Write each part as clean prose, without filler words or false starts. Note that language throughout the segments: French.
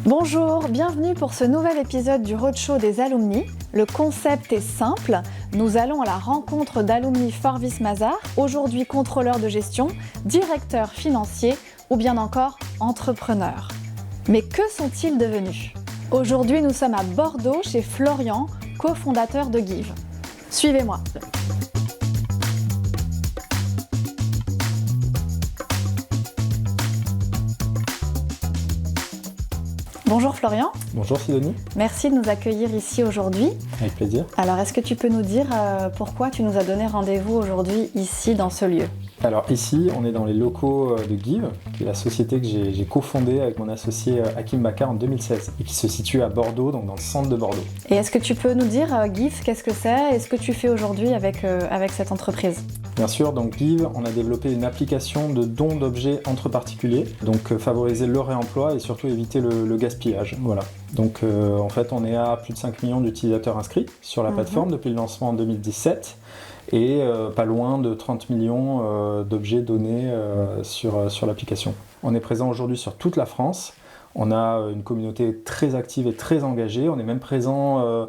Bonjour, bienvenue pour ce nouvel épisode du Roadshow des alumni. Le concept est simple, nous allons à la rencontre d'alumni Forvis Mazars, aujourd'hui contrôleur de gestion, directeur financier ou bien encore entrepreneur. Mais que sont-ils devenus ? Aujourd'hui, nous sommes à Bordeaux chez Florian, cofondateur de Give. Suivez-moi. Bonjour Florian. Bonjour Sidonie. Merci de nous accueillir ici aujourd'hui. Avec plaisir. Alors, est-ce que tu peux nous dire pourquoi tu nous as donné rendez-vous aujourd'hui ici dans ce lieu ? Alors ici, on est dans les locaux de Give, qui est la société que j'ai cofondée avec mon associé Hakim Bakar en 2016 et qui se situe à Bordeaux, donc dans le centre de Bordeaux. Et est-ce que tu peux nous dire, Give, qu'est-ce que c'est et ce que tu fais aujourd'hui avec cette entreprise ? Bien sûr, donc Give, on a développé une application de don d'objets entre particuliers, donc favoriser le réemploi et surtout éviter le gaspillage. Voilà. Donc en fait, on est à plus de 5 millions d'utilisateurs inscrits sur la plateforme depuis le lancement en 2017. Et pas loin de 30 millions d'objets donnés sur l'application. On est présent aujourd'hui sur toute la France. On a une communauté très active et très engagée. On est même présent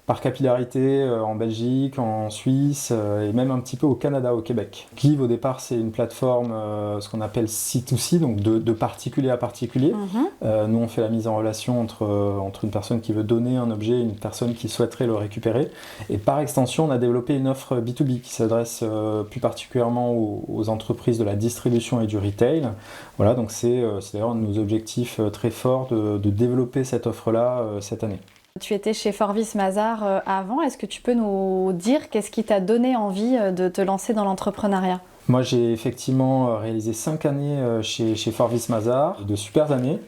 par capillarité en Belgique, en Suisse et même un petit peu au Canada, au Québec. Give, au départ, c'est une plateforme, ce qu'on appelle C2C, donc de particulier à particulier. Nous, on fait la mise en relation entre une personne qui veut donner un objet et une personne qui souhaiterait le récupérer. Et par extension, on a développé une offre B2B qui s'adresse plus particulièrement aux entreprises de la distribution et du retail. Voilà, donc c'est d'ailleurs un de nos objectifs très forts de développer cette offre-là cette année. Tu étais chez Forvis Mazars avant. Est-ce que tu peux nous dire qu'est-ce qui t'a donné envie de te lancer dans l'entrepreneuriat ? Moi, j'ai effectivement réalisé 5 années chez Forvis Mazars, de super années,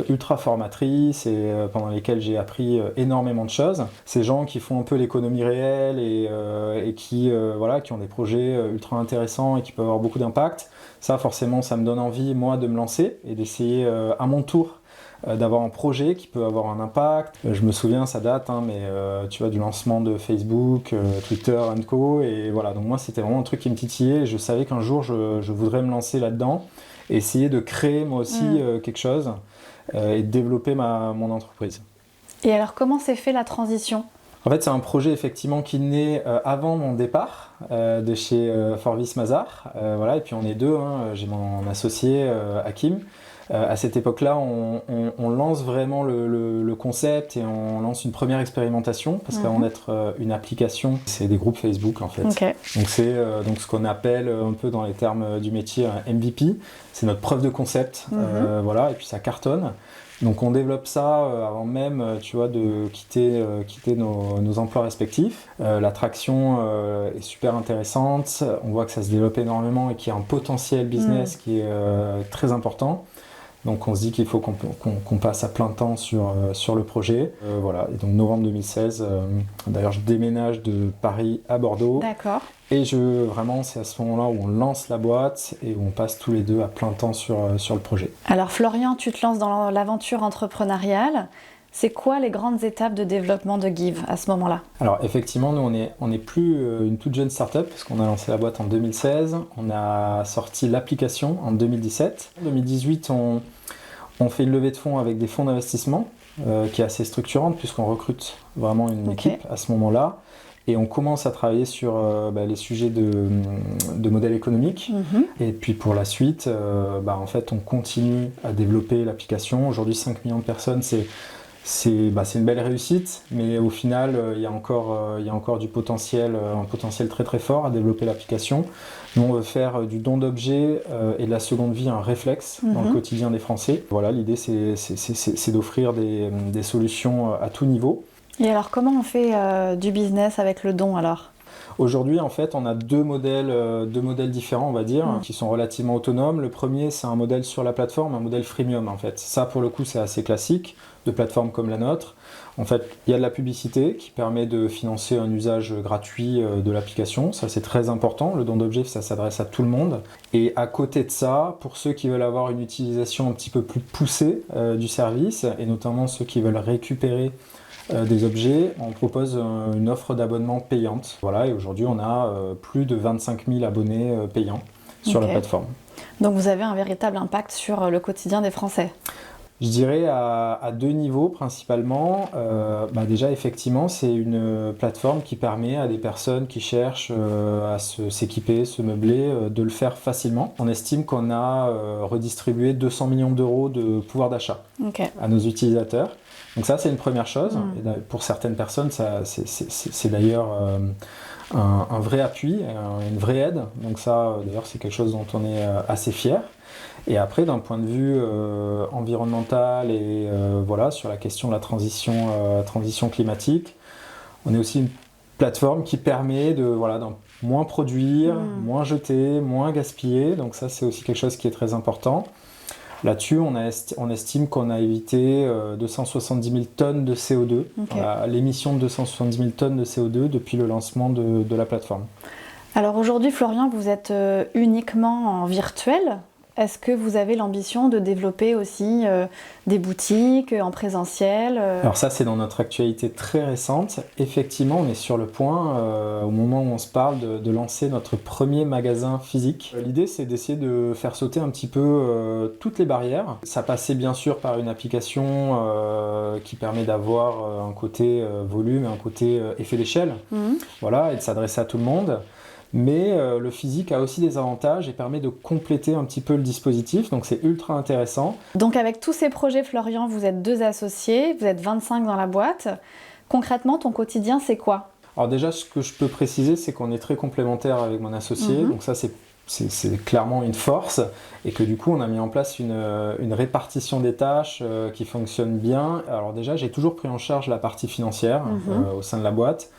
ultra formatrices et pendant lesquelles j'ai appris énormément de choses. Ces gens qui font un peu l'économie réelle et qui ont des projets ultra intéressants et qui peuvent avoir beaucoup d'impact. Ça, forcément, ça me donne envie, moi, de me lancer et d'essayer à mon tour d'avoir un projet qui peut avoir un impact. Je me souviens, ça date, mais tu vois, du lancement de Facebook, Twitter & Co. Et voilà, donc moi, c'était vraiment un truc qui me titillait. Et je savais qu'un jour, je voudrais me lancer là-dedans et essayer de créer, moi aussi, quelque chose et de développer mon entreprise. Et alors, comment s'est fait la transition ? En fait, c'est un projet, effectivement, qui naît avant mon départ de chez Forvis Mazars. Et puis, on est deux. J'ai mon associé, Hakim. À cette époque-là, on lance vraiment le concept et on lance une première expérimentation parce qu'avant d'être une application, c'est des groupes Facebook en fait. Okay. Donc c'est ce qu'on appelle un peu dans les termes du métier un MVP. C'est notre preuve de concept, et puis ça cartonne. Donc on développe ça avant même, tu vois, de quitter nos emplois respectifs. La traction est super intéressante. On voit que ça se développe énormément et qu'il y a un potentiel business qui est très important. Donc on se dit qu'il faut qu'on passe à plein temps sur le projet. Et donc novembre 2016, d'ailleurs je déménage de Paris à Bordeaux. D'accord. Et c'est à ce moment-là où on lance la boîte et où on passe tous les deux à plein temps sur le projet. Alors Florian, tu te lances dans l'aventure entrepreneuriale. C'est quoi les grandes étapes de développement de Give à ce moment-là ? Alors effectivement, nous on est plus une toute jeune start-up parce qu'on a lancé la boîte en 2016. On a sorti l'application en 2017. En 2018, on fait une levée de fonds avec des fonds d'investissement qui est assez structurante puisqu'on recrute vraiment une équipe à ce moment-là. Et on commence à travailler sur les sujets de modèle économique. Et puis pour la suite, en fait, on continue à développer l'application. Aujourd'hui, 5 millions de personnes, c'est une belle réussite, mais au final, il y a encore du potentiel, un potentiel très très fort à développer l'application. Nous, on veut faire du don d'objets et de la seconde vie un réflexe dans le quotidien des Français. Voilà, l'idée, c'est d'offrir des solutions à tout niveau. Et alors, comment on fait du business avec le don alors ? Aujourd'hui, en fait, on a deux modèles différents, on va dire, qui sont relativement autonomes. Le premier, c'est un modèle sur la plateforme, un modèle freemium, en fait. Ça, pour le coup, c'est assez classique de plateformes comme la nôtre. En fait, il y a de la publicité qui permet de financer un usage gratuit de l'application. Ça, c'est très important. Le don d'objets, ça s'adresse à tout le monde. Et à côté de ça, pour ceux qui veulent avoir une utilisation un petit peu plus poussée du service, et notamment ceux qui veulent récupérer des objets, on propose une offre d'abonnement payante. Voilà, et aujourd'hui, on a plus de 25 000 abonnés payants sur la plateforme. Donc vous avez un véritable impact sur le quotidien des Français. Je dirais à deux niveaux principalement. Déjà, effectivement, c'est une plateforme qui permet à des personnes qui cherchent à s'équiper, se meubler, de le faire facilement. On estime qu'on a redistribué 200 millions d'euros de pouvoir d'achat à nos utilisateurs. Donc ça, c'est une première chose. Et pour certaines personnes, c'est d'ailleurs un vrai appui, une vraie aide. Donc ça, d'ailleurs, c'est quelque chose dont on est assez fier. Et après, d'un point de vue environnemental et sur la question de la transition climatique, on est aussi une plateforme qui permet de moins produire, moins jeter, moins gaspiller. Donc ça, c'est aussi quelque chose qui est très important. Là-dessus, on estime qu'on a évité 270 000 tonnes de CO2, l'émission de 270 000 tonnes de CO2 depuis le lancement de la plateforme. Alors aujourd'hui, Florian, vous êtes uniquement en virtuel. Est-ce que vous avez l'ambition de développer aussi des boutiques en présentiel Alors ça, c'est dans notre actualité très récente. Effectivement, on est sur le point, au moment où on se parle, de lancer notre premier magasin physique. L'idée, c'est d'essayer de faire sauter un petit peu toutes les barrières. Ça passait bien sûr par une application qui permet d'avoir un côté volume et un côté effet d'échelle, et de s'adresser à tout le monde. Mais le physique a aussi des avantages et permet de compléter un petit peu le dispositif, donc c'est ultra intéressant. Donc avec tous ces projets, Florian, vous êtes 2 associés, vous êtes 25 dans la boîte. Concrètement, ton quotidien, c'est quoi ? Alors déjà, ce que je peux préciser, c'est qu'on est très complémentaires avec mon associé, donc ça c'est clairement une force, et que du coup on a mis en place une répartition des tâches qui fonctionne bien. Alors déjà, j'ai toujours pris en charge la partie financière au sein de la boîte.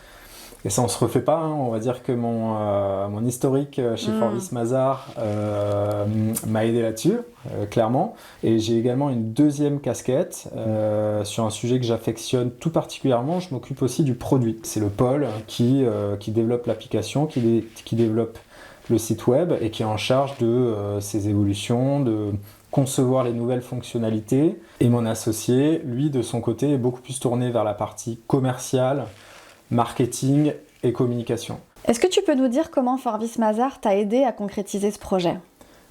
Et ça, on se refait pas, on va dire que mon historique chez Forvis Mazars m'a aidé là-dessus, clairement. Et j'ai également une deuxième casquette sur un sujet que j'affectionne tout particulièrement. Je m'occupe aussi du produit. C'est le pôle qui développe l'application, qui développe le site web et qui est en charge de ses évolutions, de concevoir les nouvelles fonctionnalités. Et mon associé, lui, de son côté, est beaucoup plus tourné vers la partie commerciale, marketing et communication. Est-ce que tu peux nous dire comment Forvis Mazars t'a aidé à concrétiser ce projet ?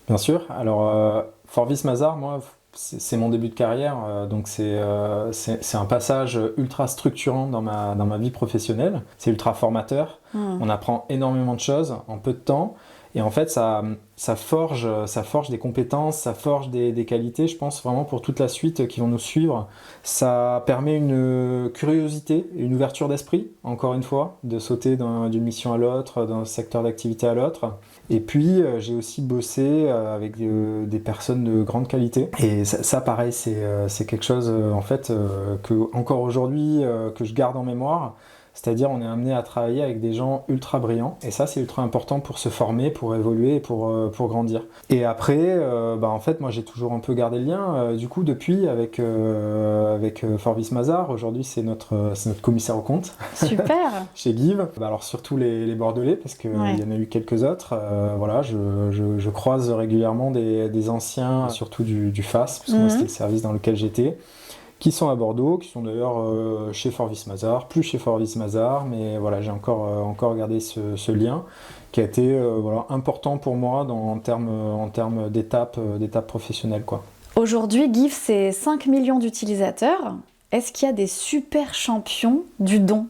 Bien sûr. Alors, Forvis Mazars, moi, c'est mon début de carrière, donc c'est un passage ultra structurant dans ma vie professionnelle. C'est ultra formateur. On apprend énormément de choses en peu de temps. Et en fait, ça forge des compétences, ça forge des qualités, je pense, vraiment pour toute la suite qui vont nous suivre. Ça permet une curiosité, une ouverture d'esprit, encore une fois, de sauter d'une mission à l'autre, d'un secteur d'activité à l'autre. Et puis, j'ai aussi bossé avec des personnes de grande qualité. Et ça pareil, c'est quelque chose, en fait, que encore aujourd'hui, que je garde en mémoire. C'est-à-dire, on est amené à travailler avec des gens ultra brillants. Et ça, c'est ultra important pour se former, pour évoluer et pour grandir. Et après, en fait, moi, j'ai toujours un peu gardé le lien. Du coup, depuis, avec Forvis Mazars, aujourd'hui, c'est notre commissaire aux comptes. Super. Chez Give. Alors, surtout les Bordelais, parce qu'il y en a eu quelques autres. Je croise régulièrement des anciens, surtout du FAS, parce que moi, c'était le service dans lequel j'étais, qui sont à Bordeaux, qui sont d'ailleurs chez Forvis Mazars, plus chez Forvis Mazars, mais voilà, j'ai encore gardé ce lien qui a été important pour moi en termes d'étapes professionnelles, quoi. Aujourd'hui, Give, c'est 5 millions d'utilisateurs. Est-ce qu'il y a des super champions du don ?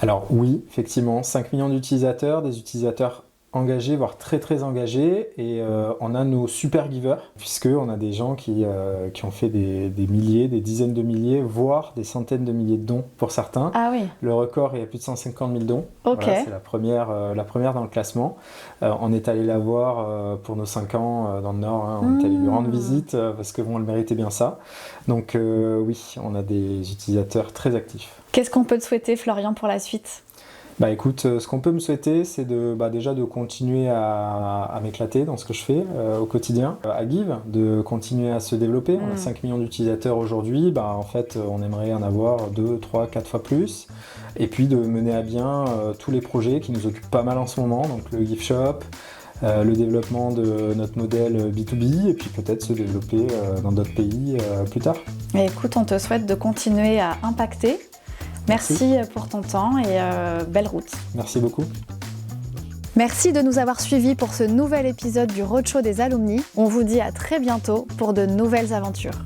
Alors oui, effectivement, 5 millions d'utilisateurs, des utilisateurs engagés, voire très très engagés, et on a nos super givers, puisqu'on a des gens qui ont fait des milliers, des dizaines de milliers, voire des centaines de milliers de dons pour certains. Ah oui. Le record est à plus de 150 000 dons. Ok. Voilà, c'est la première dans le classement. On est allé la voir pour nos 5 ans dans le Nord, hein. On est allé lui rendre visite parce que elle méritait bien ça. Donc oui, on a des utilisateurs très actifs. Qu'est-ce qu'on peut te souhaiter, Florian, pour la suite ? Écoute, ce qu'on peut me souhaiter, c'est déjà de continuer à m'éclater dans ce que je fais au quotidien, à Give, de continuer à se développer. On a 5 millions d'utilisateurs aujourd'hui, en fait, on aimerait en avoir 2, 3, 4 fois plus. Et puis de mener à bien tous les projets qui nous occupent pas mal en ce moment, donc le Give Shop, le développement de notre modèle B2B, et puis peut-être se développer dans d'autres pays plus tard. Et écoute, on te souhaite de continuer à impacter. Merci pour ton temps et belle route. Merci beaucoup. Merci de nous avoir suivis pour ce nouvel épisode du Roadshow des Alumni. On vous dit à très bientôt pour de nouvelles aventures.